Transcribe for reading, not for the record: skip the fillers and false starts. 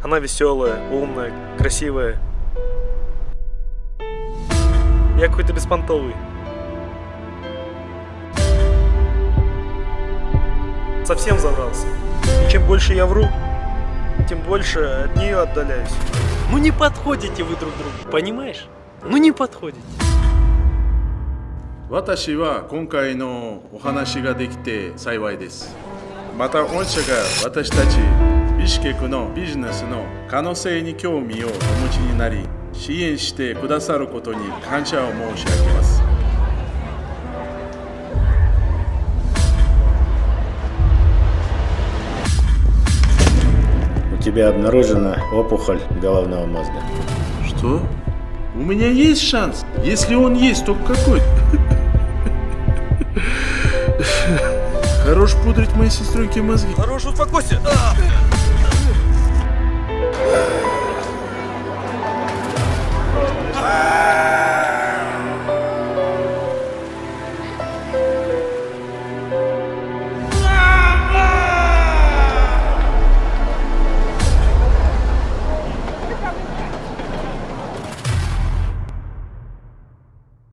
Она веселая, умная, красивая. Я какой-то беспонтовый. Совсем забрался. И чем больше я вру, тем больше от нее отдаляюсь. Ну не подходите вы друг другу, понимаешь? Ну не подходите. 私は今回のお話ができて幸いです。また御社が私たちビシケクのビジネスの可能性に興味をお持ちになり、支援してくださることに感謝を申し上げます。У тебя обнаружена опухоль головного мозга. Что? У меня есть шанс? Если он есть, то какой? Хорош пудрить моей сестренке мозги. Хорош, успокойся!